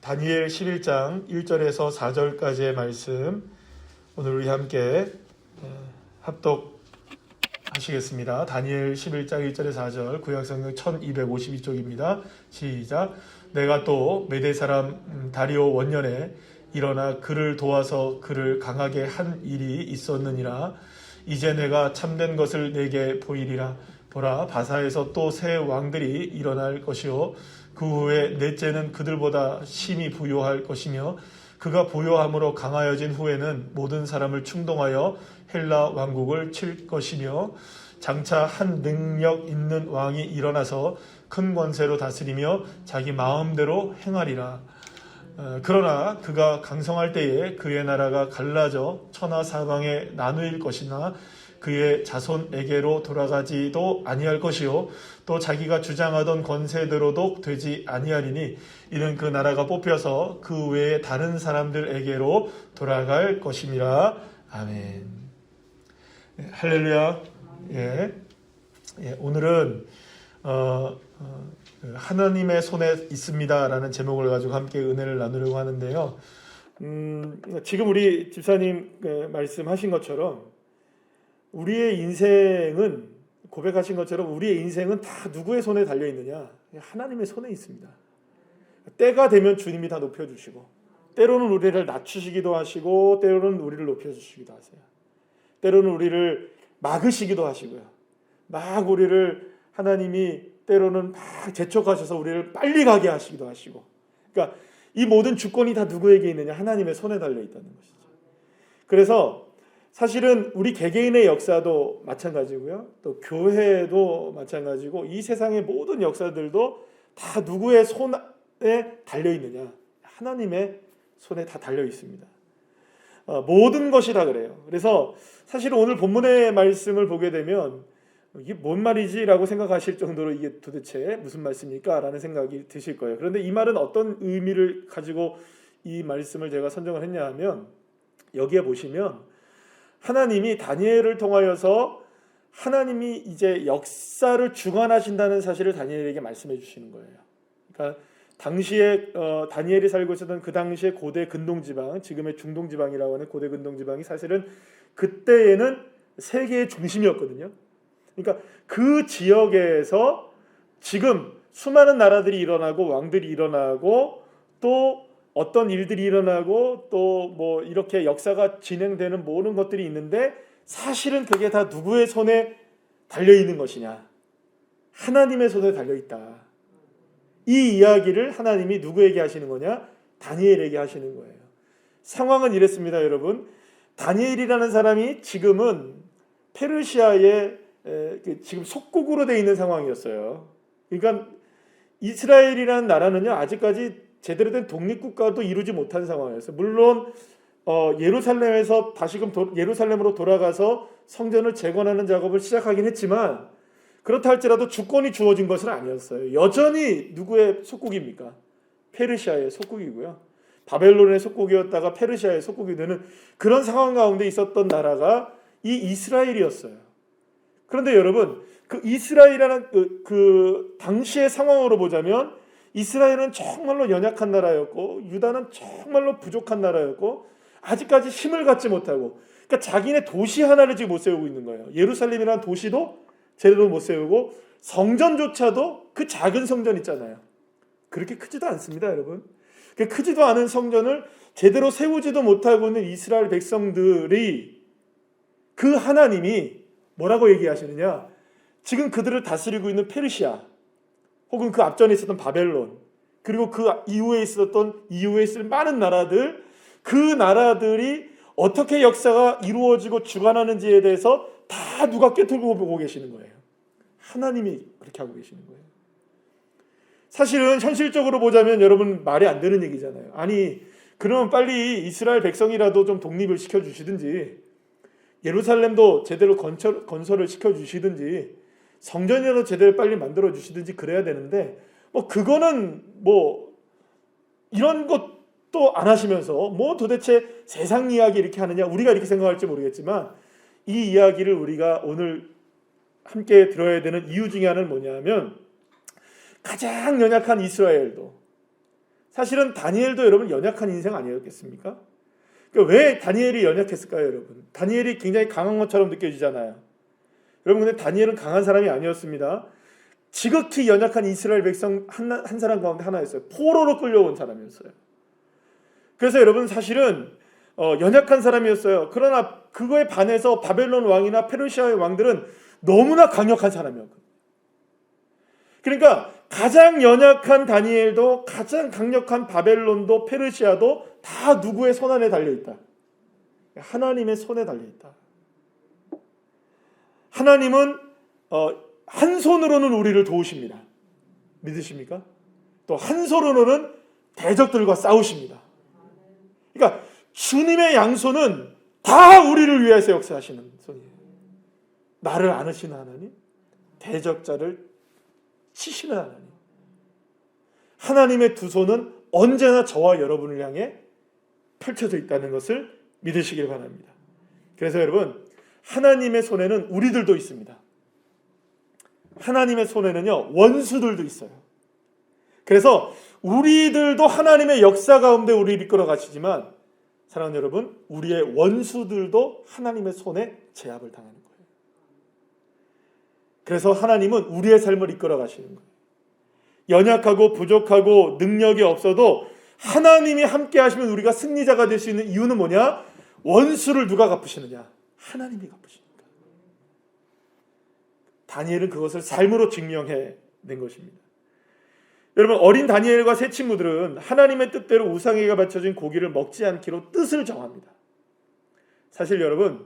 다니엘 11장 1절에서 4절까지의 말씀 오늘 우리 함께 합독하시겠습니다. 다니엘 11장 1절에서 4절 구약성경 1252쪽입니다. 시작. 내가 또 메대 사람 다리오 원년에 일어나 그를 도와서 그를 강하게 한 일이 있었느니라. 이제 내가 참된 것을 내게 보이리라. 보라, 바사에서 또 새 왕들이 일어날 것이요 그 후에 넷째는 그들보다 심히 부요할 것이며 그가 부요함으로 강하여진 후에는 모든 사람을 충동하여 헬라 왕국을 칠 것이며 장차 한 능력 있는 왕이 일어나서 큰 권세로 다스리며 자기 마음대로 행하리라. 그러나 그가 강성할 때에 그의 나라가 갈라져 천하 사방에 나누일 것이나 그의 자손에게로 돌아가지도 아니할 것이요 또 자기가 주장하던 권세대로도 되지 아니하리니 이는 그 나라가 뽑혀서 그 외에 다른 사람들에게로 돌아갈 것임이라. 아멘. 할렐루야. 오늘은 하나님의 손에 있습니다라는 제목을 가지고 함께 은혜를 나누려고 하는데요. 지금 우리 집사님 말씀하신 것처럼 우리의 인생은 고백하신 것처럼 우리의 인생은 다 누구의 손에 달려 있느냐? 하나님의 손에 있습니다. 때가 되면 주님이 다 높여주시고 때로는 우리를 낮추시기도 하시고 때로는 우리를 높여주시기도 하세요. 때로는 우리를 막으시기도 하시고요. 막 우리를 하나님이 때로는 막 재촉하셔서 우리를 빨리 가게 하시기도 하시고, 그러니까 이 모든 주권이 다 누구에게 있느냐? 하나님의 손에 달려 있다는 것이죠. 그래서 사실은 우리 개개인의 역사도 마찬가지고요. 또 교회도 마찬가지고 이 세상의 모든 역사들도 다 누구의 손에 달려 있느냐? 하나님의 손에 다 달려 있습니다. 모든 것이 다 그래요. 그래서 사실 오늘 본문의 말씀을 보게 되면 이게 뭔 말이지라고 생각하실 정도로 이게 도대체 무슨 말씀입니까? 라는 생각이 드실 거예요. 그런데 이 말은 어떤 의미를 가지고 이 말씀을 제가 선정을 했냐 하면 여기에 보시면 하나님이 다니엘을 통하여서 하나님이 이제 역사를 주관하신다는 사실을 다니엘에게 말씀해 주시는 거예요. 그러니까 당시에 다니엘이 살고 있었던 그 당시에 고대 근동지방, 지금의 중동지방이라고 하는 고대 근동지방이 사실은 그때에는 세계의 중심이었거든요. 그러니까 그 지역에서 지금 수많은 나라들이 일어나고 왕들이 일어나고 또 어떤 일들이 일어나고 또 뭐 이렇게 역사가 진행되는 모든 것들이 있는데 사실은 그게 다 누구의 손에 달려 있는 것이냐? 하나님의 손에 달려 있다. 이 이야기를 하나님이 누구에게 하시는 거냐? 다니엘에게 하시는 거예요. 상황은 이랬습니다, 여러분. 다니엘이라는 사람이 지금은 페르시아의 지금 속국으로 되어 있는 상황이었어요. 그러니까 이스라엘이라는 나라는요, 아직까지 제대로 된 독립국가도 이루지 못한 상황이었어요. 물론 예루살렘에서 다시금 예루살렘으로 돌아가서 성전을 재건하는 작업을 시작하긴 했지만 그렇다 할지라도 주권이 주어진 것은 아니었어요. 여전히 누구의 속국입니까? 페르시아의 속국이고요. 바벨론의 속국이었다가 페르시아의 속국이 되는 그런 상황 가운데 있었던 나라가 이 이스라엘이었어요. 그런데 여러분, 그 이스라엘이라는 그 당시의 상황으로 보자면 이스라엘은 정말로 연약한 나라였고 유다는 정말로 부족한 나라였고 아직까지 힘을 갖지 못하고, 그러니까 자기네 도시 하나를 지금 못 세우고 있는 거예요. 예루살렘이라는 도시도 제대로 못 세우고 성전조차도 그 작은 성전 있잖아요. 그렇게 크지도 않습니다, 여러분. 그 크지도 않은 성전을 제대로 세우지도 못하고 있는 이스라엘 백성들이 그 하나님이 뭐라고 얘기하시느냐? 지금 그들을 다스리고 있는 페르시아 혹은 그 앞전에 있었던 바벨론 그리고 그 이후에 있을 많은 나라들, 그 나라들이 어떻게 역사가 이루어지고 주관하는지에 대해서 다 누가 꿰뚫고 보고 계시는 거예요. 하나님이 그렇게 하고 계시는 거예요. 사실은 현실적으로 보자면 여러분 말이 안 되는 얘기잖아요. 아니 그러면 빨리 이스라엘 백성이라도 좀 독립을 시켜주시든지 예루살렘도 제대로 건설을 시켜주시든지 성전이라도 제대로 빨리 만들어주시든지 그래야 되는데 그거는 이런 것도 안 하시면서 도대체 세상 이야기 이렇게 하느냐, 우리가 이렇게 생각할지 모르겠지만 이 이야기를 우리가 오늘 함께 들어야 되는 이유 중에 하나는 뭐냐면 가장 연약한 이스라엘도 사실은 다니엘도 여러분 연약한 인생 아니었겠습니까? 그러니까 왜 다니엘이 연약했을까요, 여러분? 다니엘이 굉장히 강한 것처럼 느껴지잖아요. 여러분, 근데 다니엘은 강한 사람이 아니었습니다. 지극히 연약한 이스라엘 백성 한 사람 가운데 하나였어요. 포로로 끌려온 사람이었어요. 그래서 여러분 사실은 연약한 사람이었어요. 그러나 그거에 반해서 바벨론 왕이나 페르시아의 왕들은 너무나 강력한 사람이었거든요. 그러니까 가장 연약한 다니엘도 가장 강력한 바벨론도 페르시아도 다 누구의 손 안에 달려있다? 하나님의 손에 달려있다. 하나님은 한 손으로는 우리를 도우십니다. 믿으십니까? 또 한 손으로는 대적들과 싸우십니다. 그러니까 주님의 양손은 다 우리를 위해서 역사하시는 손이에요. 나를 안으시는 하나님, 대적자를 치시는 하나님. 하나님의 두 손은 언제나 저와 여러분을 향해 펼쳐져 있다는 것을 믿으시길 바랍니다. 그래서 여러분, 하나님의 손에는 우리들도 있습니다. 하나님의 손에는요, 원수들도 있어요. 그래서 우리들도 하나님의 역사 가운데 우리를 이끌어 가시지만, 사랑하는 여러분, 우리의 원수들도 하나님의 손에 제압을 당하는 거예요. 그래서 하나님은 우리의 삶을 이끌어 가시는 거예요. 연약하고 부족하고 능력이 없어도 하나님이 함께 하시면 우리가 승리자가 될 수 있는 이유는 뭐냐? 원수를 누가 갚으시느냐? 하나님이 갚으십니다. 다니엘은 그것을 삶으로 증명해 낸 것입니다. 여러분, 어린 다니엘과 세 친구들은 하나님의 뜻대로 우상에게 바쳐진 고기를 먹지 않기로 뜻을 정합니다. 사실 여러분,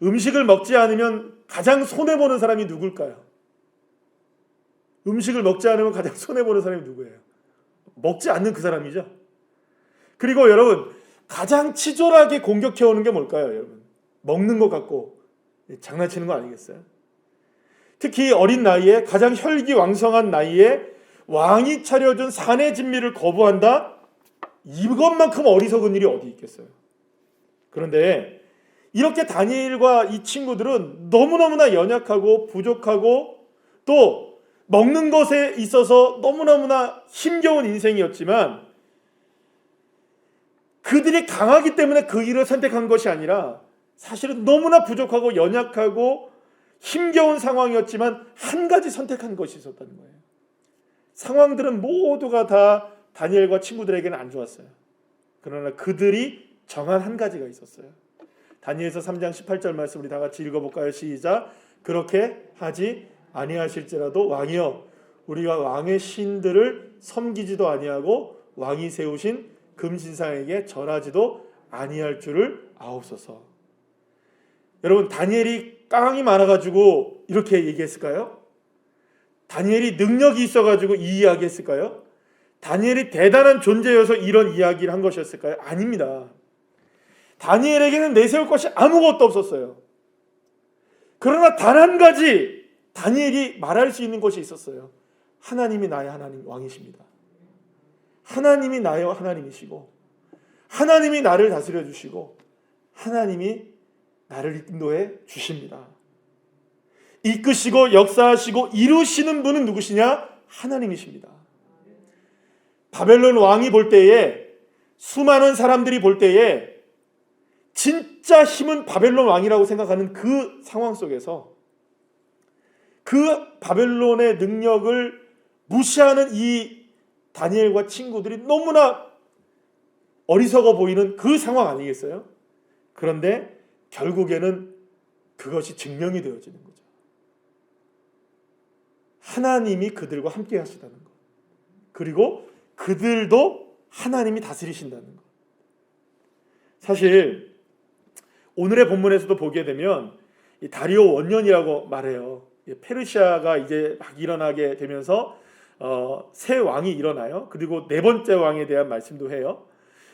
음식을 먹지 않으면 가장 손해보는 사람이 누굴까요? 음식을 먹지 않으면 가장 손해보는 사람이 누구예요? 먹지 않는 그 사람이죠. 그리고 여러분, 가장 치졸하게 공격해오는 게 뭘까요? 여러분, 먹는 것 같고 장난치는 거 아니겠어요? 특히 어린 나이에, 가장 혈기왕성한 나이에 왕이 차려준 산의 진미를 거부한다? 이것만큼 어리석은 일이 어디 있겠어요? 그런데 이렇게 다니엘과 이 친구들은 너무너무나 연약하고 부족하고 또 먹는 것에 있어서 너무너무나 힘겨운 인생이었지만, 그들이 강하기 때문에 그 일을 선택한 것이 아니라 사실은 너무나 부족하고 연약하고 힘겨운 상황이었지만 한 가지 선택한 것이 있었다는 거예요. 상황들은 모두가 다 다니엘과 친구들에게는 안 좋았어요. 그러나 그들이 정한 한 가지가 있었어요. 다니엘서 3장 18절 말씀 우리 다 같이 읽어볼까요? 시작. 그렇게 하지 아니하실지라도 왕이여, 우리가 왕의 신들을 섬기지도 아니하고 왕이 세우신 금신상에게 절하지도 아니할 줄을 아옵소서. 여러분, 다니엘이 깡이 많아가지고 이렇게 얘기했을까요? 다니엘이 능력이 있어가지고 이 이야기 했을까요? 다니엘이 대단한 존재여서 이런 이야기를 한 것이었을까요? 아닙니다. 다니엘에게는 내세울 것이 아무것도 없었어요. 그러나 단 한 가지 다니엘이 말할 수 있는 것이 있었어요. 하나님이 나의 하나님 왕이십니다. 하나님이 나의 하나님이시고, 하나님이 나를 다스려 주시고, 하나님이 나를 인도해 주십니다. 이끄시고 역사하시고 이루시는 분은 누구시냐? 하나님이십니다. 바벨론 왕이 볼 때에, 수많은 사람들이 볼 때에 진짜 힘은 바벨론 왕이라고 생각하는 그 상황 속에서 그 바벨론의 능력을 무시하는 이 다니엘과 친구들이 너무나 어리석어 보이는 그 상황 아니겠어요? 그런데 결국에는 그것이 증명이 되어지는 거죠. 하나님이 그들과 함께 하시다는 것, 그리고 그들도 하나님이 다스리신다는 것. 사실 오늘의 본문에서도 보게 되면 이 다리오 원년이라고 말해요. 페르시아가 이제 막 일어나게 되면서 새 왕이 일어나요. 그리고 네 번째 왕에 대한 말씀도 해요.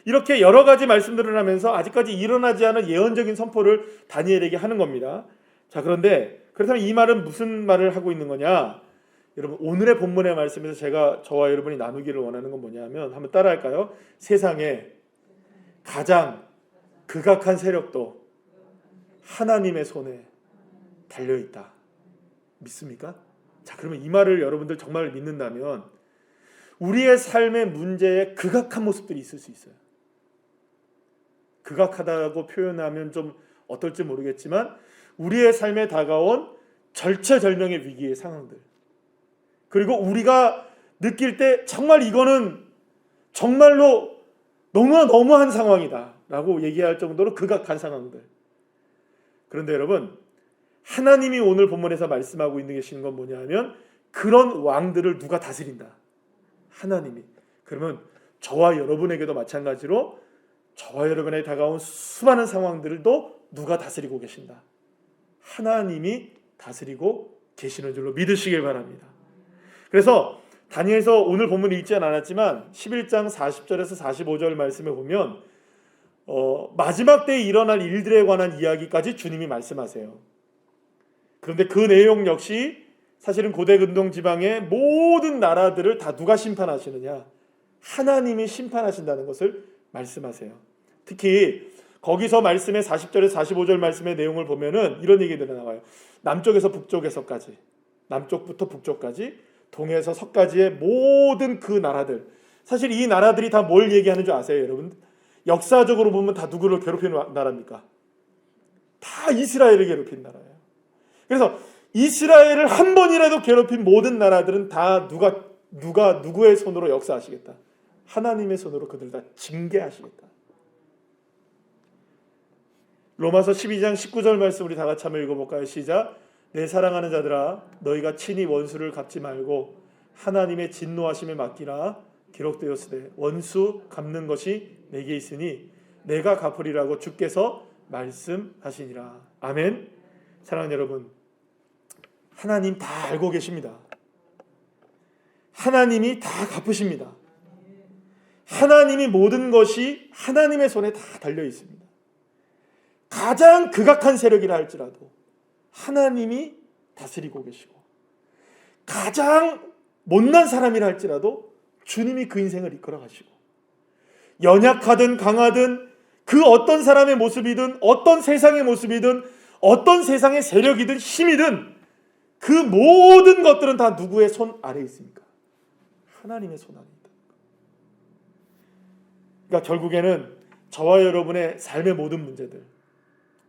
이렇게 여러 가지 말씀들을 하면서 아직까지 일어나지 않은 예언적인 선포를 다니엘에게 하는 겁니다. 자, 그런데 그렇다면 이 말은 무슨 말을 하고 있는 거냐? 여러분, 오늘의 본문의 말씀에서 제가 저와 여러분이 나누기를 원하는 건 뭐냐면, 한번 따라할까요? 세상에 가장 극악한 세력도 하나님의 손에 달려있다. 믿습니까? 자, 그러면 이 말을 여러분들 정말 믿는다면 우리의 삶의 문제에 극악한 모습들이 있을 수 있어요. 극악하다고 표현하면 좀 어떨지 모르겠지만 우리의 삶에 다가온 절체절명의 위기의 상황들, 그리고 우리가 느낄 때 정말 이거는 정말로 너무한 상황이다 라고 얘기할 정도로 극악한 상황들. 그런데 여러분, 하나님이 오늘 본문에서 말씀하고 있는 계시는 건 뭐냐 하면 그런 왕들을 누가 다스린다? 하나님이. 그러면 저와 여러분에게도 마찬가지로 저와 여러분에 다가온 수많은 상황들도 누가 다스리고 계신다? 하나님이 다스리고 계시는 줄로 믿으시길 바랍니다. 그래서 다니엘서 오늘 본문을 읽지 않았지만 11장 40절에서 45절 말씀에 보면 마지막 때에 일어날 일들에 관한 이야기까지 주님이 말씀하세요. 그런데 그 내용 역시 사실은 고대 근동 지방의 모든 나라들을 다 누가 심판하시느냐? 하나님이 심판하신다는 것을 말씀하세요. 특히 거기서 말씀의 40절에서 45절 말씀의 내용을 보면은 이런 얘기들이 나와요. 남쪽에서 북쪽에서까지, 남쪽부터 북쪽까지, 동에서 서까지의 모든 그 나라들. 사실 이 나라들이 다 뭘 얘기하는 줄 아세요, 여러분? 역사적으로 보면 다 누구를 괴롭힌 나라입니까? 다 이스라엘을 괴롭힌 나라예요. 그래서 이스라엘을 한 번이라도 괴롭힌 모든 나라들은 다 누구의 손으로 역사하시겠다? 하나님의 손으로 그들 다 징계하시겠다. 로마서 12장 19절 말씀 우리 다 같이 한번 읽어볼까요? 시작. 내 사랑하는 자들아, 너희가 친히 원수를 갚지 말고 하나님의 진노하심에 맡기라. 기록되었으되 원수 갚는 것이 내게 있으니 내가 갚으리라고 주께서 말씀하시니라. 아멘. 사랑하는 여러분, 하나님 다 알고 계십니다. 하나님이 다 갚으십니다. 하나님이 모든 것이 하나님의 손에 다 달려 있습니다. 가장 극악한 세력이라 할지라도 하나님이 다스리고 계시고, 가장 못난 사람이라 할지라도 주님이 그 인생을 이끌어 가시고, 연약하든 강하든 그 어떤 사람의 모습이든 어떤 세상의 모습이든 어떤 세상의 세력이든 힘이든 그 모든 것들은 다 누구의 손 아래에 있습니까? 하나님의 손 아래에 있다. 그러니까 결국에는 저와 여러분의 삶의 모든 문제들,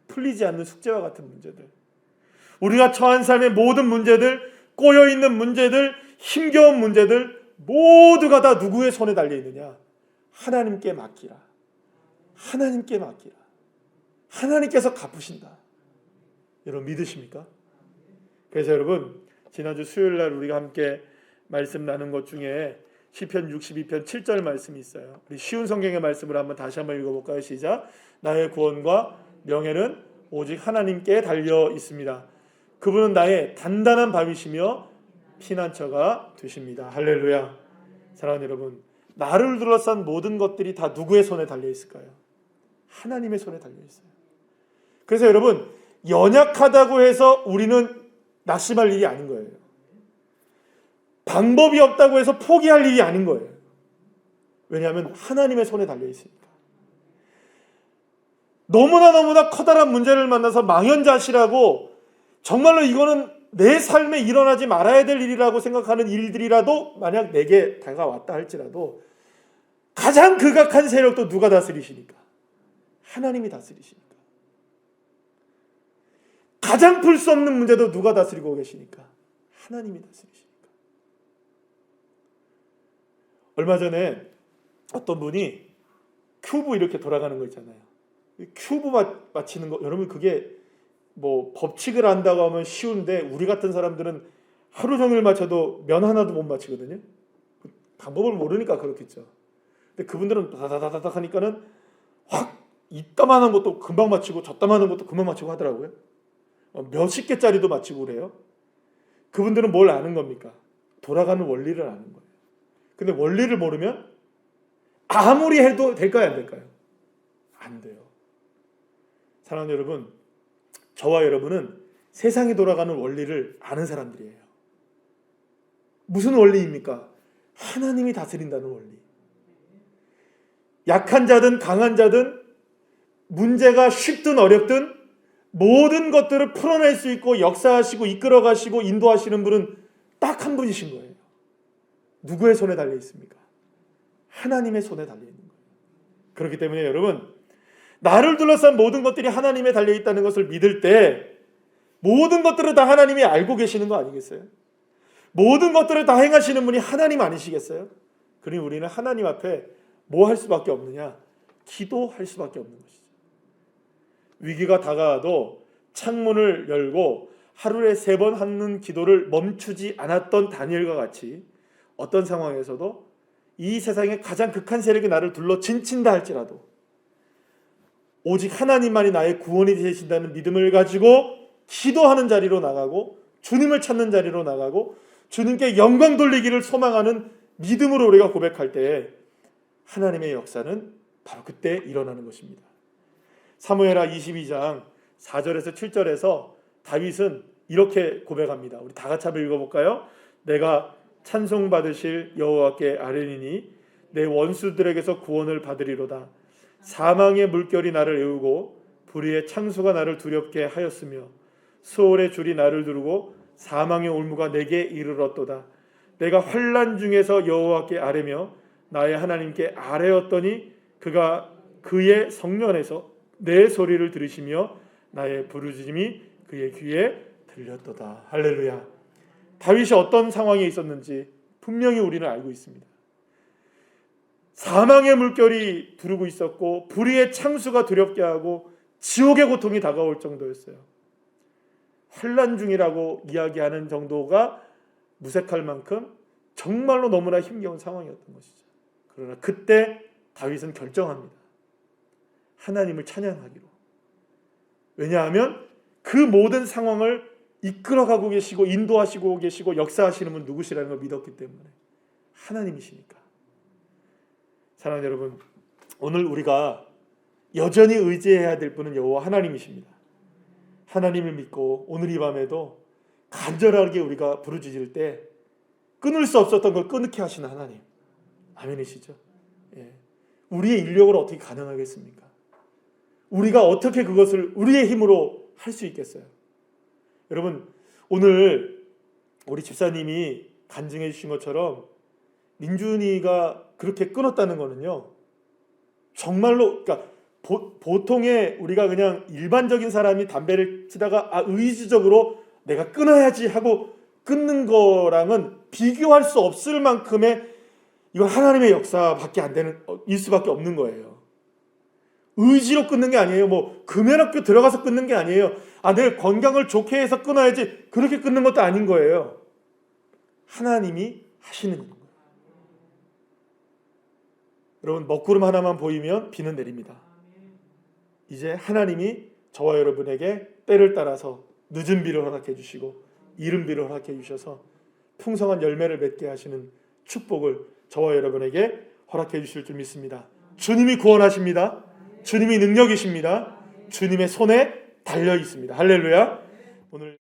풀리지 않는 숙제와 같은 문제들, 우리가 처한 삶의 모든 문제들, 꼬여있는 문제들, 힘겨운 문제들 모두가 다 누구의 손에 달려있느냐? 하나님께 맡기라. 하나님께 맡기라. 하나님께서 갚으신다. 여러분 믿으십니까? 그래서 여러분, 지난주 수요일날 우리가 함께 말씀 나눈 것 중에 시편 62편 7절 말씀이 있어요. 우리 쉬운 성경의 말씀을 다시 한번 읽어볼까요? 시작. 나의 구원과 명예는 오직 하나님께 달려 있습니다. 그분은 나의 단단한 바위시며 피난처가 되십니다. 할렐루야. 사랑하는 여러분, 나를 둘러싼 모든 것들이 다 누구의 손에 달려 있을까요? 하나님의 손에 달려 있어요. 그래서 여러분, 연약하다고 해서 우리는 낙심할 일이 아닌 거예요. 방법이 없다고 해서 포기할 일이 아닌 거예요. 왜냐하면 하나님의 손에 달려 있으니까. 너무나 커다란 문제를 만나서 망연자실하고 정말로 이거는 내 삶에 일어나지 말아야 될 일이라고 생각하는 일들이라도 만약 내게 다가왔다 할지라도 가장 극악한 세력도 누가 다스리시니까? 하나님이 다스리시니까. 가장 풀 수 없는 문제도 누가 다스리고 계시니까? 하나님이 다스리시니까. 얼마 전에 어떤 분이 큐브 이렇게 돌아가는 거 있잖아요. 큐브 맞히는 거, 여러분 그게 뭐 법칙을 안다고 하면 쉬운데 우리 같은 사람들은 하루 종일 맞춰도 면 하나도 못 맞히거든요. 방법을 모르니까 그렇겠죠. 근데 그분들은 다다다닥 하니까는 확 이따만한 것도 금방 맞히고 저따만한 것도 금방 맞히고 하더라고요. 몇십 개짜리도 맞히고 그래요. 그분들은 뭘 아는 겁니까? 돌아가는 원리를 아는 거예요. 근데 원리를 모르면 아무리 해도 될까요? 안 될까요? 안 돼요. 사랑하는 여러분, 저와 여러분은 세상이 돌아가는 원리를 아는 사람들이에요. 무슨 원리입니까? 하나님이 다스린다는 원리. 약한 자든 강한 자든 문제가 쉽든 어렵든 모든 것들을 풀어낼 수 있고 역사하시고 이끌어가시고 인도하시는 분은 딱 한 분이신 거예요. 누구의 손에 달려 있습니까? 하나님의 손에 달려 있는 거예요. 그렇기 때문에 여러분, 나를 둘러싼 모든 것들이 하나님에 달려 있다는 것을 믿을 때 모든 것들을 다 하나님이 알고 계시는 거 아니겠어요? 모든 것들을 다 행하시는 분이 하나님 아니시겠어요? 그러니 우리는 하나님 앞에 뭐 할 수밖에 없느냐? 기도할 수밖에 없는 것이죠. 위기가 다가와도 창문을 열고 하루에 3번 하는 기도를 멈추지 않았던 다니엘과 같이 어떤 상황에서도 이 세상의 가장 극한 세력이 나를 둘러 진친다 할지라도 오직 하나님만이 나의 구원이 되신다는 믿음을 가지고 기도하는 자리로 나가고 주님을 찾는 자리로 나가고 주님께 영광 돌리기를 소망하는 믿음으로 우리가 고백할 때 하나님의 역사는 바로 그때 일어나는 것입니다. 사무엘하 22장 4절에서 7절에서 다윗은 이렇게 고백합니다. 우리 다 같이 한번 읽어볼까요? 내가 찬송받으실 여호와께 아뢰니니 내 원수들에게서 구원을 받으리로다. 사망의 물결이 나를 애우고 불의의 창수가 나를 두렵게 하였으며 수월의 줄이 나를 두르고 사망의 올무가 내게 이르렀도다. 내가 환난 중에서 여호와께 아뢰며 나의 하나님께 아뢰었더니 그가 그의 성전에서 내 소리를 들으시며 나의 부르짖음이 그의 귀에 들렸도다. 할렐루야. 다윗이 어떤 상황에 있었는지 분명히 우리는 알고 있습니다. 사망의 물결이 두르고 있었고 불의의 창수가 두렵게 하고 지옥의 고통이 다가올 정도였어요. 환난 중이라고 이야기하는 정도가 무색할 만큼 정말로 너무나 힘겨운 상황이었던 것이죠. 그러나 그때 다윗은 결정합니다. 하나님을 찬양하기로. 왜냐하면 그 모든 상황을 이끌어가고 계시고 인도하시고 계시고 역사하시는 분 누구시라는 걸 믿었기 때문에 하나님이시니까. 사랑하는 여러분, 오늘 우리가 여전히 의지해야 될 분은 여호와 하나님이십니다. 하나님을 믿고 오늘 이 밤에도 간절하게 우리가 부르짖을 때 끊을 수 없었던 걸 끊게 하시는 하나님. 아멘이시죠? 예. 우리의 인력으로 어떻게 가능하겠습니까? 우리가 어떻게 그것을 우리의 힘으로 할 수 있겠어요? 여러분, 오늘 우리 집사님이 간증해 주신 것처럼 민준이가 그렇게 끊었다는 거는요, 정말로 그러니까 보통의 우리가 그냥 일반적인 사람이 담배를 피다가 의지적으로 내가 끊어야지 하고 끊는 거랑은 비교할 수 없을 만큼의 이건 하나님의 역사밖에 안 되는 일 수밖에 없는 거예요. 의지로 끊는 게 아니에요. 뭐 금연학교 들어가서 끊는 게 아니에요. 내 건강을 좋게 해서 끊어야지 그렇게 끊는 것도 아닌 거예요. 하나님이 하시는 거예요. 여러분, 먹구름 하나만 보이면 비는 내립니다. 이제 하나님이 저와 여러분에게 때를 따라서 늦은 비를 허락해 주시고 이른 비를 허락해 주셔서 풍성한 열매를 맺게 하시는 축복을 저와 여러분에게 허락해 주실 줄 믿습니다. 주님이 구원하십니다. 주님이 능력이십니다. 주님의 손에 달려 있습니다. 할렐루야. 오늘